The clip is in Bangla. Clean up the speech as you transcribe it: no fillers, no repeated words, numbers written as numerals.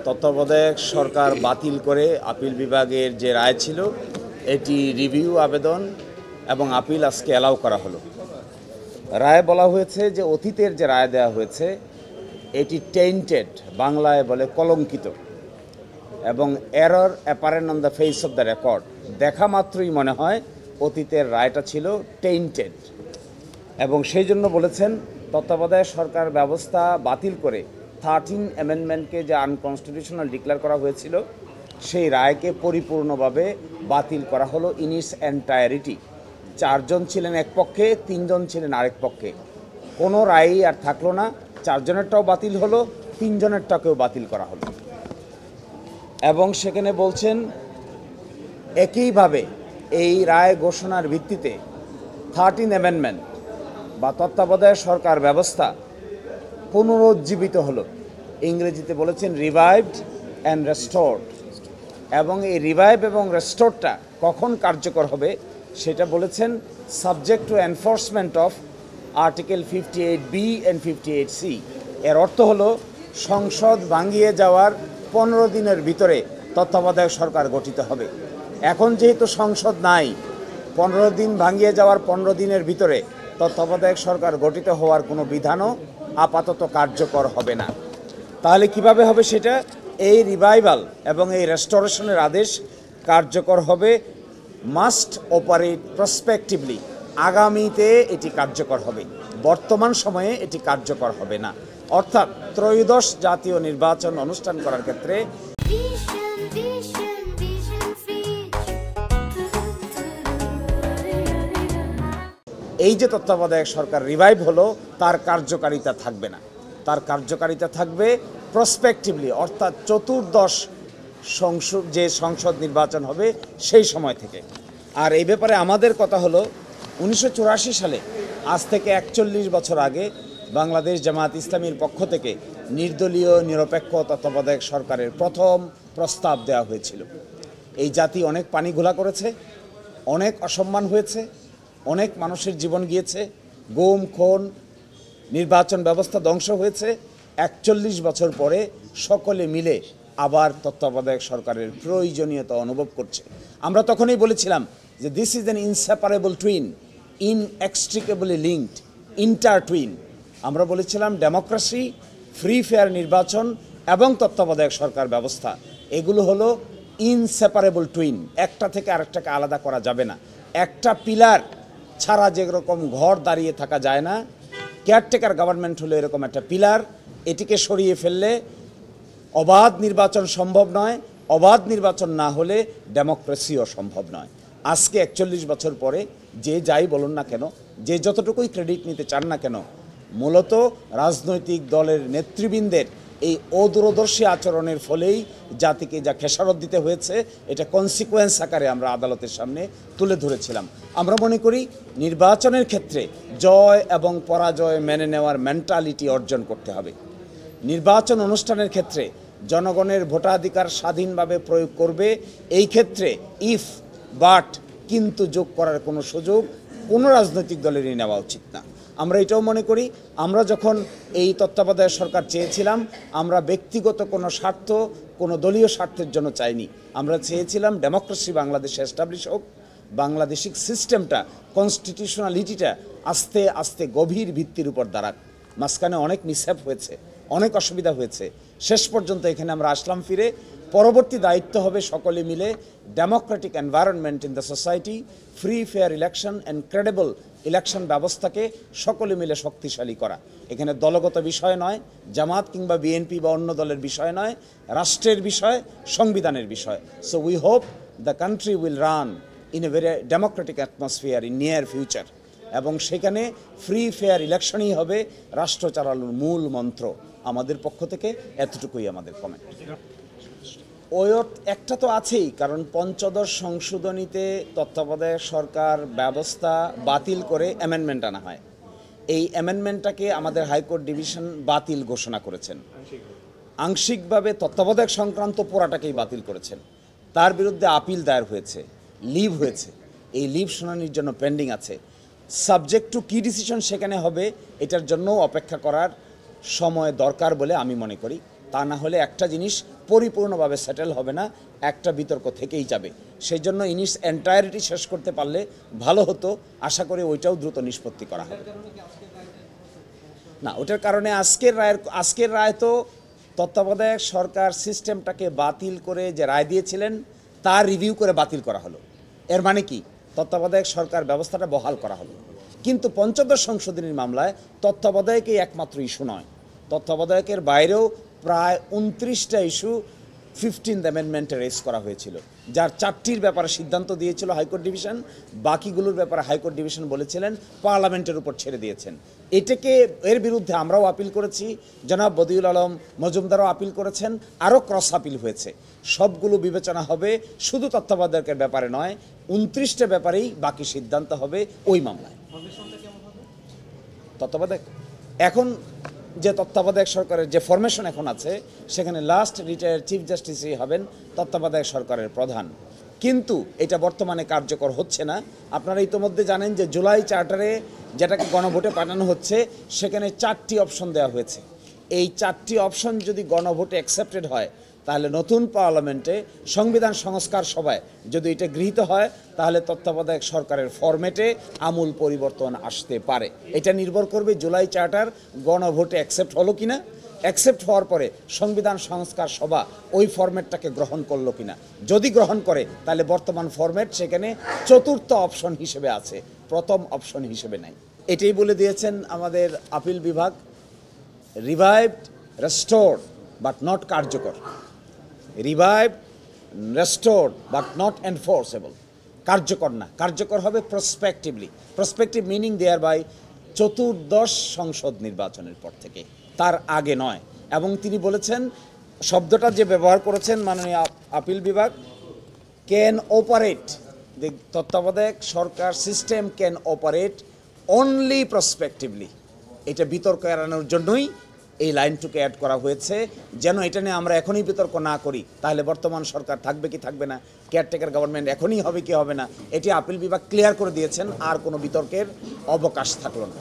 তত্ত্বাবধায়ক সরকার বাতিল করে আপিল বিভাগের যে রায় ছিল এটি রিভিউ আবেদন এবং আপিল আজকে অ্যালাউ করা হলো। রায়ে বলা হয়েছে যে অতীতের যে রায় দেওয়া হয়েছে এটি টেইন্টেড, বাংলায় বলে কলঙ্কিত, এবং error apparent on the face of the record. দেখা মাত্রই মনে হয় অতীতের রায়টা ছিল টেইন্টেড, এবং সেই জন্য বলেছেন তত্ত্বাবধায়ক সরকার ব্যবস্থা বাতিল করে 13 অ্যামেন্ডমেন্টকে যে আনকনস্টিটিউশনাল ডিক্লেয়ার করা হয়েছিল সেই রায়কে পরিপূর্ণভাবে বাতিল করা হলো ইন ইটস এন্টায়ারিটি। 4 জন ছিলেন এক পক্ষে, 3 জন ছিলেন আরেক পক্ষে। কোনো রায়ই আর থাকলো না, 4 জনেরটাও বাতিল হলো, 3 জনেরটাকেও বাতিল করা হলো। এবং সেখানে বলছেন একইভাবে এই রায় ঘোষণার ভিত্তিতে 13 অ্যামেন্ডমেন্ট বা তত্ত্বাবধায়ক সরকার ব্যবস্থা পুনরুজ্জীবিত হলো। ইংরেজিতে বলেছেন রিভাইভড অ্যান্ড রেস্টোরড। এবং এই রিভাইভ এবং রেস্টোরটা কখন কার্যকর হবে সেটা বলেছেন subject to enforcement of article 58B and 58C। এর অর্থ হলো সংসদ ভাঙিয়ে যাওয়ার 15 দিনের ভিতরে তত্ত্বাবধায়ক সরকার গঠিত হবে। এখন যেহেতু সংসদ নাই, 15 দিন ভাঙিয়ে যাওয়ার 15 দিনের ভিতরে তত্ত্বাবধায়ক সরকার গঠিত হওয়ার কোনো বিধানও আপাতত কার্যকর হবে না। তাহলে কিভাবে হবে সেটা? এই রিভাইভাল এবং এই রেস্টোরেশনের আদেশ কার্যকর হবে মাস্ট অপারেট প্রসপেক্টিভলি। আগামীতে এটি কার্যকর হবে, বর্তমান সময়ে এটি কার্যকর হবে না। অর্থাৎ ত্রয়োদশ জাতীয় নির্বাচন অনুষ্ঠান করার ক্ষেত্রে এই যে তত্ত্বাবধায়ক সরকার রিভাইভ হলো তার কার্যকারিতা থাকবে না, তার কার্যকারিতা থাকবে প্রসপেক্টিভলি, অর্থাৎ চতুর্দশ সংসদ নির্বাচন হবে সেই সময় থেকে। আর এই ব্যাপারে আমাদের কথা হলো 1984 সালে, আজ থেকে 41 বছর আগে, বাংলাদেশ জামায়াত ইসলামীর পক্ষ থেকে নির্দলীয় নিরপেক্ষ তত্ত্বাবধায়ক সরকারের প্রথম প্রস্তাব দেওয়া হয়েছিল। এই জাতি অনেক পানি ঘোলা করেছে, অনেক অসম্মান হয়েছে, অনেক মানুষের জীবন গিয়েছে, গুম খুন, নির্বাচন ব্যবস্থা ধ্বংস হয়েছে। 41 বছর পরে সকলে মিলে আবার তত্ত্বাবধায়ক সরকারের প্রয়োজনীয়তা অনুভব করছে। আমরা তখনই বলেছিলাম যে this is an inseparable twin, inextricably linked, intertwine. আমরা বলেছিলাম ডেমোক্রেসি, ফ্রি ফেয়ার নির্বাচন এবং তত্ত্বাবধায়ক সরকার ব্যবস্থা এগুলো হলো ইনসেপারেবল টুইন, একটা থেকে আরেকটাকে আলাদা করা যাবে না। একটা পিলার ছাড়া যেরকম ঘর দাঁড়িয়ে থাকা যায় না, কেয়ারটেকার গভর্নমেন্ট হলো এরকম একটা পিলার। এটিকে সরিয়ে ফেললে অবাধ নির্বাচন সম্ভব নয়, অবাধ নির্বাচন না হলে ডেমোক্রেসিও সম্ভব নয়। আজকে 41 বছর পরে যে যাই বলুন না কেন, যে যতটুকুই ক্রেডিট নিতে চান না কেন, মূলত রাজনৈতিক দলের নেতৃবৃন্দের এই অদূরদর্শী আচরণের ফলেই জাতিকে যা খেসারত দিতে হয়েছে, এটা কনসিকুয়েন্স আকারে আমরা আদালতের সামনে তুলে ধরেছিলাম। আমরা মনে করি নির্বাচনের ক্ষেত্রে জয় এবং পরাজয় মেনে নেওয়ার মেন্টালিটি অর্জন করতে হবে। নির্বাচন অনুষ্ঠানের ক্ষেত্রে জনগণের ভোটাধিকার স্বাধীনভাবে প্রয়োগ করবে। এই ক্ষেত্রে ইফ, বাট, কিন্তু যোগ করার কোনো সুযোগ কোনো রাজনৈতিক দলেরই নেওয়া উচিত না। আমরা এটাও মনে করি, আমরা যখন এই তত্ত্বাবধায়ক সরকার চেয়েছিলাম, আমরা ব্যক্তিগত কোনো স্বার্থ, কোনো দলীয় স্বার্থের জন্য চাইনি। আমরা চেয়েছিলাম ডেমোক্রেসি বাংলাদেশে এস্টাবলিশ হোক, বাংলাদেশিক সিস্টেমটা, কনস্টিটিউশনালিটিটা আস্তে আস্তে গভীর ভিত্তির উপর দাঁড়াক। মাঝখানে অনেক মিসহ্যাপ হয়েছে, অনেক অসুবিধা হয়েছে, শেষ পর্যন্ত এখানে আমরা আসলাম ফিরে। পরবর্তী দায়িত্ব হবে সকলে মিলে Democratic environment in the society, free fair election and credible election ব্যবস্থাকে সকলে মিলে শক্তিশালী করা। এখানে দলগত বিষয় নয়, জামাত কিংবা বিএনপি বা অন্য দলের বিষয় নয়, রাষ্ট্রের বিষয়, সংবিধানের বিষয়। So we hope the country will run in a very Democratic atmosphere in near future, এবং সেখানে ফ্রি ফেয়ার ইলেকশনই হবে রাষ্ট্র চালানোর মূল মন্ত্র। আমাদের পক্ষ থেকে এতটুকুই আমাদের কমেন্ট। ওয়ত একটা তো আছেই, কারণ পঞ্চদশ সংশোধনীতে তত্ত্বাবধায়ক সরকার ব্যবস্থা বাতিল করে অ্যামেন্ডমেন্ট আনা হয়। এই অ্যামেন্ডমেন্টটাকে আমাদের হাইকোর্ট ডিভিশন বাতিল ঘোষণা করেছেন। আংশিকভাবে তত্ত্বাবধায়ক সংক্রান্ত পুরাটাকেই বাতিল করেছেন। তার বিরুদ্ধে আপিল দায়ের হয়েছে, লিভ হয়েছে, এই লিভ শুনানির জন্য পেন্ডিং আছে। সাবজেক্ট টু কি ডিসিশন সেখানে হবে এটার জন্য অপেক্ষা করার সময় দরকার বলে আমি মনে করি। তা না হলে একটা জিনিস পরিপূর্ণভাবে সেটেল হবে না, একটা বিতর্ক থেকেই যাবে। সেই জন্য ইনিস এন্টায়ারিটি শেষ করতে পারলে ভালো হতো। আশা করি ওইটাও দ্রুত নিষ্পত্তি করা হবে। না, ওটার কারণে আজকের রায় তো তত্ত্বাবধায়ক সরকার সিস্টেমটাকে বাতিল করে যে রায় দিয়েছিলেন তার রিভিউ করে বাতিল করা হলো। এর মানে কি, তত্ত্বাবধায়ক সরকার ব্যবস্থাটা বহাল করা হলো। কিন্তু পঞ্চদশ সংশোধনীর মামলায় তত্ত্বাবধায়কই একমাত্র ইস্যু নয়, তত্ত্বাবধায়কের বাইরেও প্রায় 29টা ইস্যু 15th অ্যামেন্ডমেন্টে রেজ করা হয়েছিল, যার 4টির ব্যাপারে সিদ্ধান্ত দিয়েছিল হাইকোর্ট ডিভিশন, বাকিগুলোর ব্যাপারে হাইকোর্ট ডিভিশন বলেছিলেন পার্লামেন্টের উপর ছেড়ে দিয়েছেন। এর বিরুদ্ধে আমরাও আপিল করেছি, জনাব বদিউল আলম মজুমদারও আপিল করেছেন, আরও ক্রস আপিল হয়েছে। সবগুলো বিবেচনা হবে, শুধু তত্ত্বাবধায়কের ব্যাপারে নয়, 29টা ব্যাপারেই বাকি সিদ্ধান্ত হবে ওই মামলায়। তত্ত্বাবধায়ক এখন যে তত্ত্বাবধায়ক সরকারের যে ফরমেশন এখন আছে, সেখানে লাস্ট রিটায়ার্ড চিফ জাস্টিসই হবেন তত্ত্বাবধায়ক সরকারের প্রধান। কিন্তু এটা বর্তমানে কার্যকর হচ্ছে না। আপনারা ইতোমধ্যে জানেন যে জুলাই চার্টারে যেটাকে গণভোটে পাঠানো হচ্ছে, সেখানে 4টি অপশন দেওয়া হয়েছে। এই 4টি অপশন যদি গণভোটে অ্যাকসেপ্টেড হয়, তাহলে নতুন পার্লামেন্টে সংবিধান সংস্কার সভায় যদি এটা গৃহীত হয়, তাহলে তত্ত্বাবধায়ক সরকারের ফরম্যাটে আমূল পরিবর্তন আসতে পারে। এটা নির্ভর করবে জুলাই চার্টার গণভোটে অ্যাকসেপ্ট হলো কিনা, অ্যাকসেপ্ট হওয়ার পরে সংবিধান সংস্কার সভা ওই ফরম্যাটটাকে গ্রহণ করলো কিনা। যদি গ্রহণ করে, তাহলে বর্তমান ফরম্যাট সেখানে চতুর্থ অপশন হিসেবে আছে, প্রথম অপশন হিসেবে নাই। এটাই বলে দিয়েছেন আমাদের আপিল বিভাগ, রিভাইভড, রেস্টোরড বাট নট কার্যকর। Revive, restored but not enforceable, কার্যকর না। কার্যকর হবে প্রসপেক্টিভলি, প্রসপেক্টিভ মিনিং দেয়ার বাই চতুর্দশ সংসদ নির্বাচনের পর থেকে, তার আগে নয়। এবং তিনি বলেছেন, শব্দটা যে ব্যবহার করেছেন মাননীয় আপিল বিভাগ, ক্যান অপারেট, দি তত্ত্বাবধায়ক সরকার সিস্টেম ক্যান অপারেট অনলি প্রসপেক্টিভলি। এটা বিতর্ক এড়ানোর জন্যই এই লাইনটুকু অ্যাড করা হয়েছে, যেন এটা নিয়ে আমরা এখনই বিতর্ক না করি, তাহলে বর্তমান সরকার থাকবে কি থাকবে না, কেয়ারটেকার গভর্নমেন্ট এখনই হবে কি হবে না, এটি আপিল বিভাগ ক্লিয়ার করে দিয়েছেন, আর কোনো বিতর্কের অবকাশ থাকলো না।